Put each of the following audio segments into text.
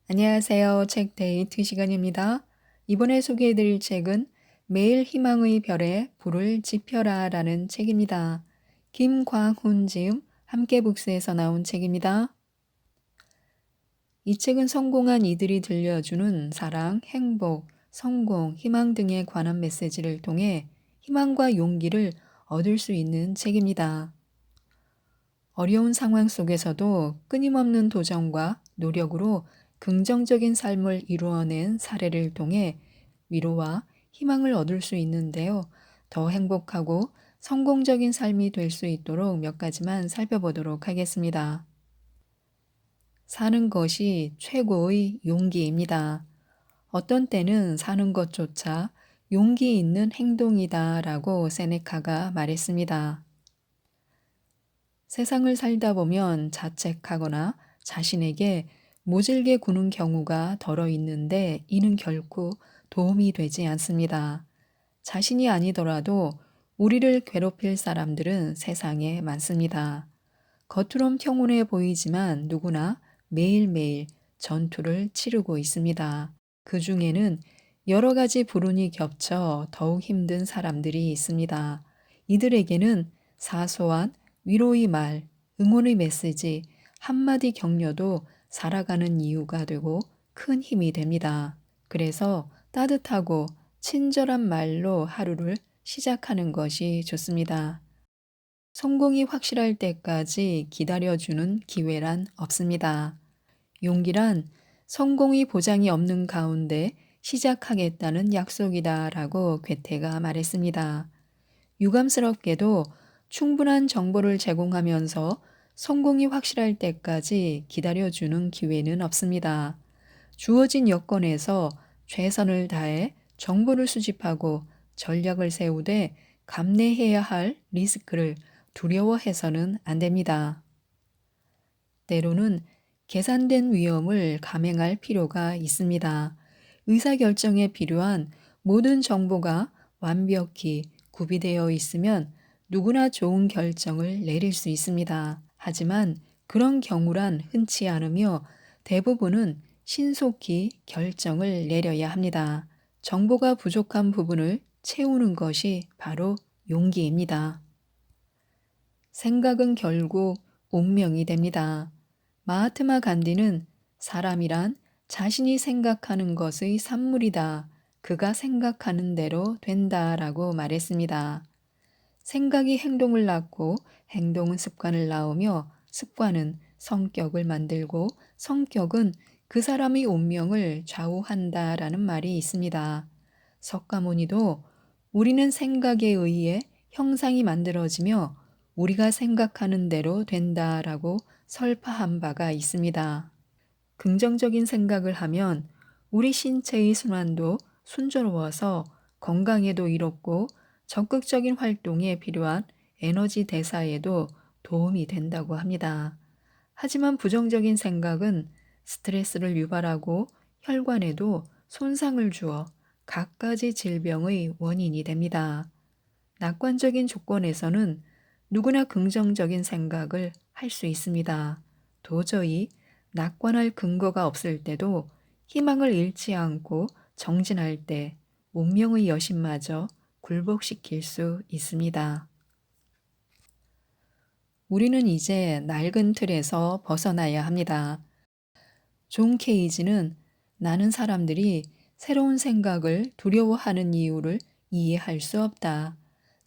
안녕하세요. 책데이트 시간입니다. 이번에 소개해드릴 책은 매일 희망의 별에 불을 지펴라 라는 책입니다. 김광훈 지음 함께북스에서 나온 책입니다. 이 책은 성공한 이들이 들려주는 사랑, 행복, 성공, 희망 등에 관한 메시지를 통해 희망과 용기를 얻을 수 있는 책입니다. 어려운 상황 속에서도 끊임없는 도전과 노력으로 긍정적인 삶을 이루어낸 사례를 통해 위로와 희망을 얻을 수 있는데요. 더 행복하고 성공적인 삶이 될 수 있도록 몇 가지만 살펴보도록 하겠습니다. 사는 것이 최고의 용기입니다. 어떤 때는 사는 것조차 용기 있는 행동이다라고 세네카가 말했습니다. 세상을 살다 보면 자책하거나 자신에게 모질게 구는 경우가 덜어 있는데 이는 결코 도움이 되지 않습니다. 자신이 아니더라도 우리를 괴롭힐 사람들은 세상에 많습니다. 겉으론 평온해 보이지만 누구나 매일매일 전투를 치르고 있습니다. 그 중에는 여러 가지 불운이 겹쳐 더욱 힘든 사람들이 있습니다. 이들에게는 사소한 위로의 말, 응원의 메시지, 한마디 격려도 살아가는 이유가 되고 큰 힘이 됩니다. 그래서 따뜻하고 친절한 말로 하루를 시작하는 것이 좋습니다. 성공이 확실할 때까지 기다려주는 기회란 없습니다. 용기란 성공의 보장이 없는 가운데 시작하겠다는 약속이다라고 괴테가 말했습니다. 유감스럽게도 충분한 정보를 제공하면서 성공이 확실할 때까지 기다려주는 기회는 없습니다. 주어진 여건에서 최선을 다해 정보를 수집하고 전략을 세우되 감내해야 할 리스크를 두려워해서는 안 됩니다. 때로는 계산된 위험을 감행할 필요가 있습니다. 의사결정에 필요한 모든 정보가 완벽히 구비되어 있으면 누구나 좋은 결정을 내릴 수 있습니다. 하지만 그런 경우란 흔치 않으며 대부분은 신속히 결정을 내려야 합니다. 정보가 부족한 부분을 채우는 것이 바로 용기입니다. 생각은 결국 운명이 됩니다. 마하트마 간디는 사람이란 자신이 생각하는 것의 산물이다. 그가 생각하는 대로 된다라고 말했습니다. 생각이 행동을 낳고 행동은 습관을 낳으며 습관은 성격을 만들고 성격은 그 사람의 운명을 좌우한다라는 말이 있습니다. 석가모니도 우리는 생각에 의해 형상이 만들어지며 우리가 생각하는 대로 된다라고 설파한 바가 있습니다. 긍정적인 생각을 하면 우리 신체의 순환도 순조로워서 건강에도 이롭고 적극적인 활동에 필요한 에너지 대사에도 도움이 된다고 합니다. 하지만 부정적인 생각은 스트레스를 유발하고 혈관에도 손상을 주어 갖가지 질병의 원인이 됩니다. 낙관적인 조건에서는 누구나 긍정적인 생각을 할 수 있습니다. 도저히 낙관할 근거가 없을 때도 희망을 잃지 않고 정진할 때 운명의 여신마저 굴복시킬 수 있습니다. 우리는 이제 낡은 틀에서 벗어나야 합니다. 존 케이지는 나는 사람들이 새로운 생각을 두려워하는 이유를 이해할 수 없다.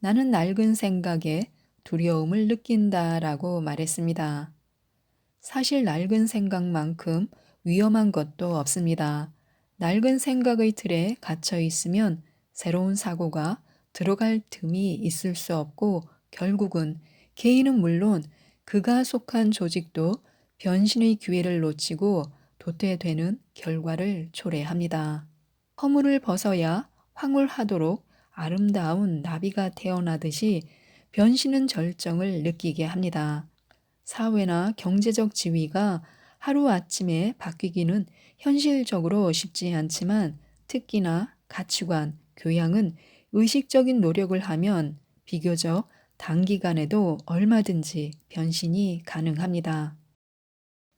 나는 낡은 생각에 두려움을 느낀다라고 말했습니다. 사실 낡은 생각만큼 위험한 것도 없습니다. 낡은 생각의 틀에 갇혀 있으면 새로운 사고가 들어갈 틈이 있을 수 없고 결국은 개인은 물론 그가 속한 조직도 변신의 기회를 놓치고 도태되는 결과를 초래합니다. 허물을 벗어야 황홀하도록 아름다운 나비가 태어나듯이 변신은 절정을 느끼게 합니다. 사회나 경제적 지위가 하루아침에 바뀌기는 현실적으로 쉽지 않지만 특히나 가치관, 교양은 의식적인 노력을 하면 비교적 단기간에도 얼마든지 변신이 가능합니다.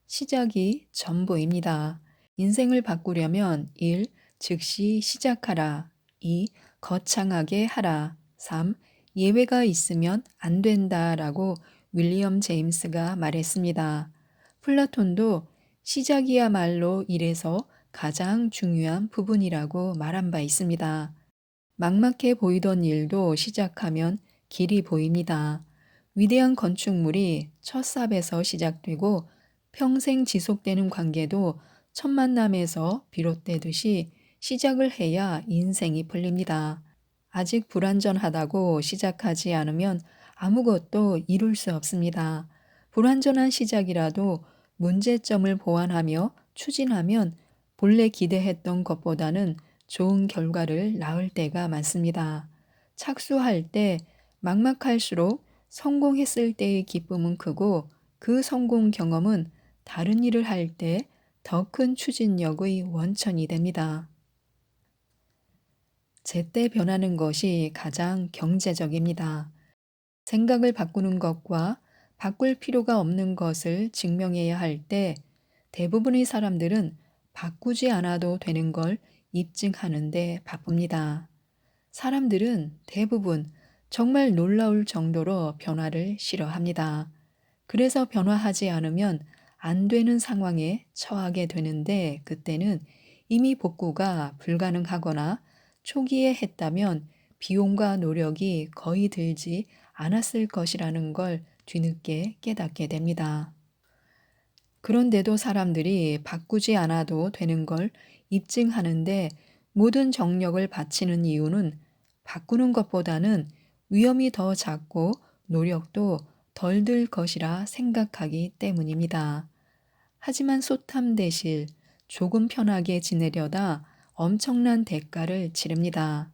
시작이 전부입니다. 인생을 바꾸려면 1. 즉시 시작하라. 2. 거창하게 하라. 3. 예외가 있으면 안 된다라고 윌리엄 제임스가 말했습니다. 플라톤도 시작이야말로 일에서 가장 중요한 부분이라고 말한 바 있습니다. 막막해 보이던 일도 시작하면 길이 보입니다. 위대한 건축물이 첫 삽에서 시작되고 평생 지속되는 관계도 첫 만남에서 비롯되듯이 시작을 해야 인생이 풀립니다. 아직 불완전하다고 시작하지 않으면 아무것도 이룰 수 없습니다. 불완전한 시작이라도 문제점을 보완하며 추진하면 본래 기대했던 것보다는 좋은 결과를 낳을 때가 많습니다. 착수할 때 막막할수록 성공했을 때의 기쁨은 크고 그 성공 경험은 다른 일을 할 때 더 큰 추진력의 원천이 됩니다. 제때 변하는 것이 가장 경제적입니다. 생각을 바꾸는 것과 바꿀 필요가 없는 것을 증명해야 할 때 대부분의 사람들은 바꾸지 않아도 되는 걸 입증하는데 바쁩니다. 사람들은 대부분 정말 놀라울 정도로 변화를 싫어합니다. 그래서 변화하지 않으면 안 되는 상황에 처하게 되는데 그때는 이미 복구가 불가능하거나 초기에 했다면 비용과 노력이 거의 들지 않았을 것이라는 걸 뒤늦게 깨닫게 됩니다. 그런데도 사람들이 바꾸지 않아도 되는 걸 입증하는데 모든 정력을 바치는 이유는 바꾸는 것보다는 위험이 더 작고 노력도 덜 들 것이라 생각하기 때문입니다. 하지만 소탐대실 조금 편하게 지내려다 엄청난 대가를 치릅니다.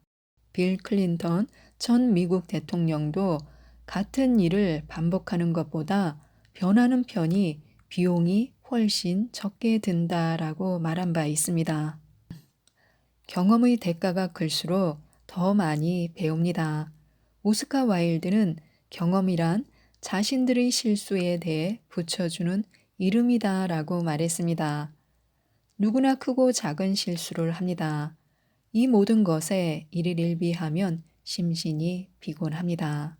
빌 클린턴 전 미국 대통령도 같은 일을 반복하는 것보다 변하는 편이 비용이 훨씬 적게 든다라고 말한 바 있습니다. 경험의 대가가 클수록 더 많이 배웁니다. 오스카 와일드는 경험이란 자신들의 실수에 대해 붙여주는 이름이다라고 말했습니다. 누구나 크고 작은 실수를 합니다. 이 모든 것에 일일일비하면 심신이 피곤합니다.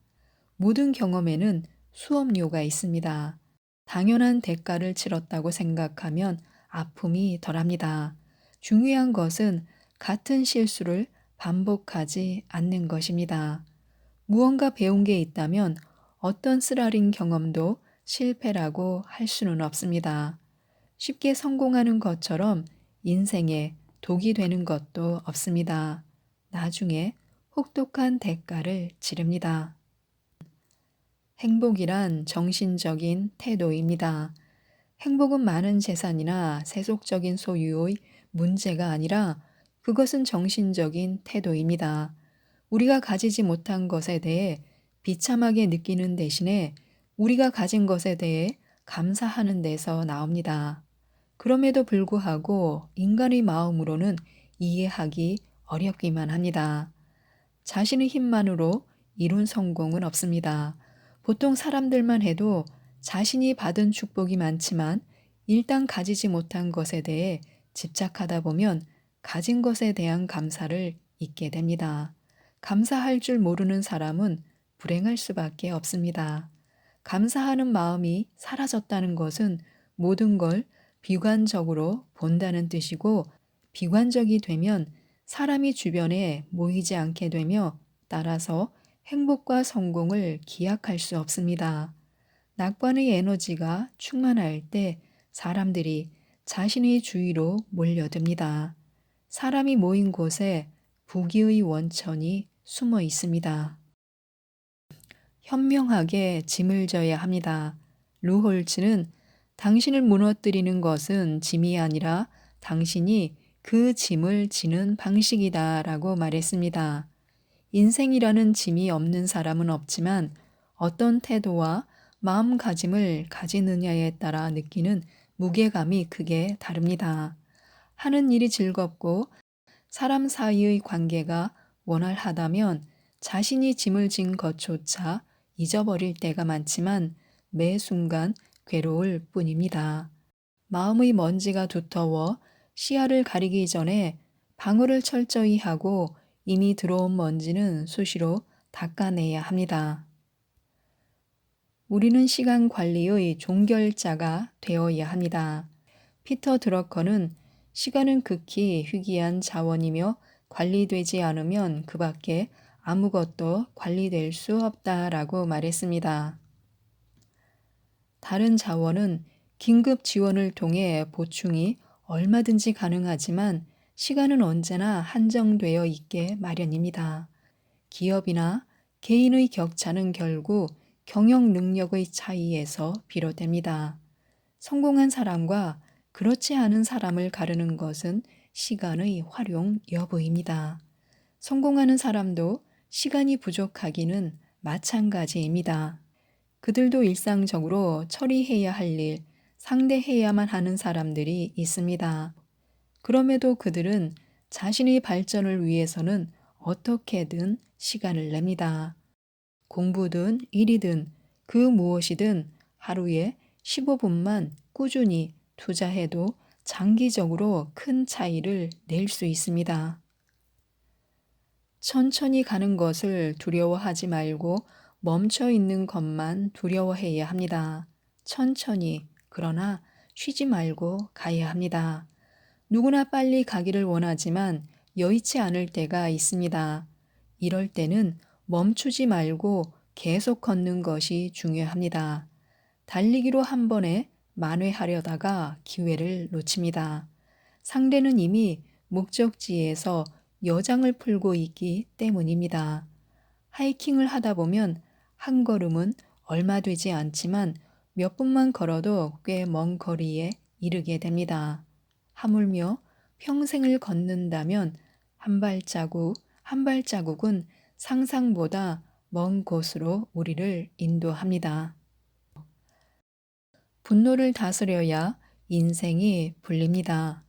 모든 경험에는 수업료가 있습니다. 당연한 대가를 치렀다고 생각하면 아픔이 덜합니다. 중요한 것은 같은 실수를 반복하지 않는 것입니다. 무언가 배운 게 있다면 어떤 쓰라린 경험도 실패라고 할 수는 없습니다. 쉽게 성공하는 것처럼 인생에 독이 되는 것도 없습니다. 나중에 혹독한 대가를 치릅니다. 행복이란 정신적인 태도입니다. 행복은 많은 재산이나 세속적인 소유의 문제가 아니라 그것은 정신적인 태도입니다. 우리가 가지지 못한 것에 대해 비참하게 느끼는 대신에 우리가 가진 것에 대해 감사하는 데서 나옵니다. 그럼에도 불구하고 인간의 마음으로는 이해하기 어렵기만 합니다. 자신의 힘만으로 이룬 성공은 없습니다. 보통 사람들만 해도 자신이 받은 축복이 많지만 일단 가지지 못한 것에 대해 집착하다 보면 가진 것에 대한 감사를 잊게 됩니다. 감사할 줄 모르는 사람은 불행할 수밖에 없습니다. 감사하는 마음이 사라졌다는 것은 모든 걸 비관적으로 본다는 뜻이고 비관적이 되면 사람이 주변에 모이지 않게 되며 따라서 행복과 성공을 기약할 수 없습니다. 낙관의 에너지가 충만할 때 사람들이 자신의 주위로 몰려듭니다. 사람이 모인 곳에 부귀의 원천이 숨어 있습니다. 현명하게 짐을 져야 합니다. 루홀츠는 당신을 무너뜨리는 것은 짐이 아니라 당신이 그 짐을 지는 방식이다 라고 말했습니다. 인생이라는 짐이 없는 사람은 없지만 어떤 태도와 마음가짐을 가지느냐에 따라 느끼는 무게감이 크게 다릅니다. 하는 일이 즐겁고 사람 사이의 관계가 원활하다면 자신이 짐을 진 것조차 잊어버릴 때가 많지만 매 순간 괴로울 뿐입니다. 마음의 먼지가 두터워 시야를 가리기 전에 방울을 철저히 하고 이미 들어온 먼지는 수시로 닦아내야 합니다. 우리는 시간 관리의 종결자가 되어야 합니다. 피터 드러커는 시간은 극히 희귀한 자원이며 관리되지 않으면 그 밖에 아무것도 관리될 수 없다라고 말했습니다. 다른 자원은 긴급 지원을 통해 보충이 얼마든지 가능하지만 시간은 언제나 한정되어 있게 마련입니다. 기업이나 개인의 격차는 결국 경영 능력의 차이에서 비롯됩니다. 성공한 사람과 그렇지 않은 사람을 가르는 것은 시간의 활용 여부입니다. 성공하는 사람도 시간이 부족하기는 마찬가지입니다. 그들도 일상적으로 처리해야 할 일, 상대해야만 하는 사람들이 있습니다. 그럼에도 그들은 자신의 발전을 위해서는 어떻게든 시간을 냅니다. 공부든 일이든 그 무엇이든 하루에 15분만 꾸준히 투자해도 장기적으로 큰 차이를 낼 수 있습니다. 천천히 가는 것을 두려워하지 말고 멈춰 있는 것만 두려워해야 합니다. 천천히, 그러나 쉬지 말고 가야 합니다. 누구나 빨리 가기를 원하지만 여의치 않을 때가 있습니다. 이럴 때는 멈추지 말고 계속 걷는 것이 중요합니다. 달리기로 한 번에 만회하려다가 기회를 놓칩니다. 상대는 이미 목적지에서 여장을 풀고 있기 때문입니다. 하이킹을 하다 보면 한 걸음은 얼마 되지 않지만 몇 분만 걸어도 꽤 먼 거리에 이르게 됩니다. 하물며 평생을 걷는다면 한 발자국 한 발자국은 상상보다 먼 곳으로 우리를 인도합니다. 분노를 다스려야 인생이 불립니다.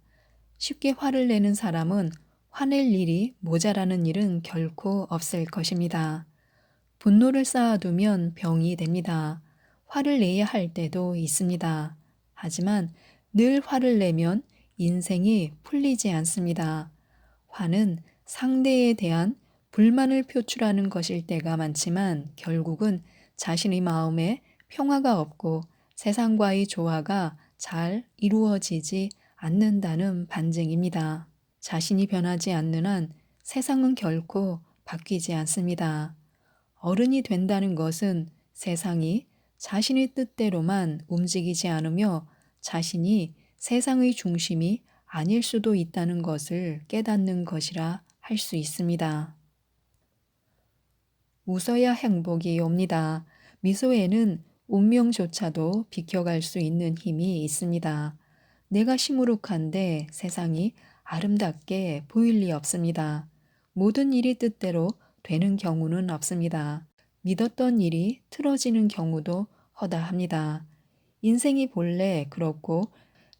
쉽게 화를 내는 사람은 화낼 일이 모자라는 일은 결코 없을 것입니다. 분노를 쌓아두면 병이 됩니다. 화를 내야 할 때도 있습니다. 하지만 늘 화를 내면 인생이 풀리지 않습니다. 화는 상대에 대한 불만을 표출하는 것일 때가 많지만 결국은 자신의 마음에 평화가 없고 세상과의 조화가 잘 이루어지지 않는다는 반증입니다. 자신이 변하지 않는 한 세상은 결코 바뀌지 않습니다. 어른이 된다는 것은 세상이 자신의 뜻대로만 움직이지 않으며 자신이 세상의 중심이 아닐 수도 있다는 것을 깨닫는 것이라 할 수 있습니다. 웃어야 행복이 옵니다. 미소에는 운명조차도 비켜갈 수 있는 힘이 있습니다. 내가 시무룩한데 세상이 아름답게 보일 리 없습니다. 모든 일이 뜻대로 되는 경우는 없습니다. 믿었던 일이 틀어지는 경우도 허다합니다. 인생이 본래 그렇고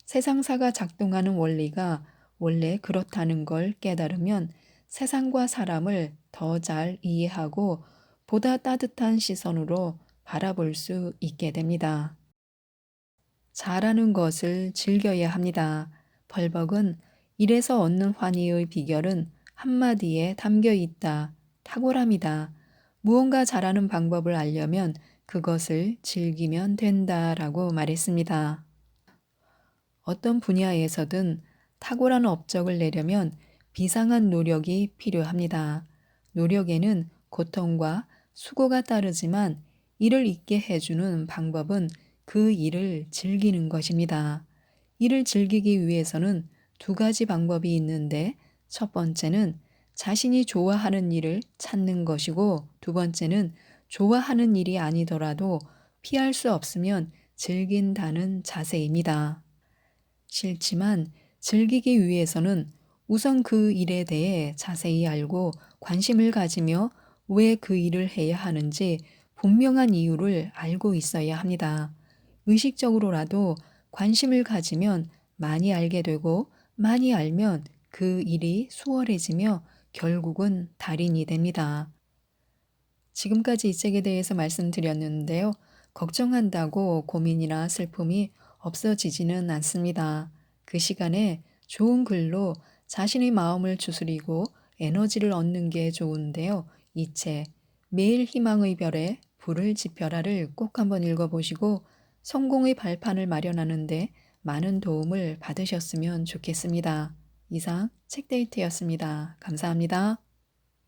세상사가 작동하는 원리가 원래 그렇다는 걸 깨달으면 세상과 사람을 더 잘 이해하고 보다 따뜻한 시선으로 바라볼 수 있게 됩니다. 잘하는 것을 즐겨야 합니다. 벌벅은 일에서 얻는 환희의 비결은 한마디에 담겨 있다. 탁월함이다. 무언가 잘하는 방법을 알려면 그것을 즐기면 된다라고 말했습니다. 어떤 분야에서든 탁월한 업적을 내려면 비상한 노력이 필요합니다. 노력에는 고통과 수고가 따르지만 이를 잊게 해주는 방법은 그 일을 즐기는 것입니다. 이를 즐기기 위해서는 두 가지 방법이 있는데 첫 번째는 자신이 좋아하는 일을 찾는 것이고 두 번째는 좋아하는 일이 아니더라도 피할 수 없으면 즐긴다는 자세입니다. 싫지만 즐기기 위해서는 우선 그 일에 대해 자세히 알고 관심을 가지며 왜 그 일을 해야 하는지 분명한 이유를 알고 있어야 합니다. 의식적으로라도 관심을 가지면 많이 알게 되고 많이 알면 그 일이 수월해지며 결국은 달인이 됩니다. 지금까지 이 책에 대해서 말씀드렸는데요. 걱정한다고 고민이나 슬픔이 없어지지는 않습니다. 그 시간에 좋은 글로 자신의 마음을 추스리고 에너지를 얻는 게 좋은데요. 이 책, 매일 희망의 별에 불을 지펴라를 꼭 한번 읽어보시고 성공의 발판을 마련하는데 많은 도움을 받으셨으면 좋겠습니다. 이상 책데이트였습니다. 감사합니다.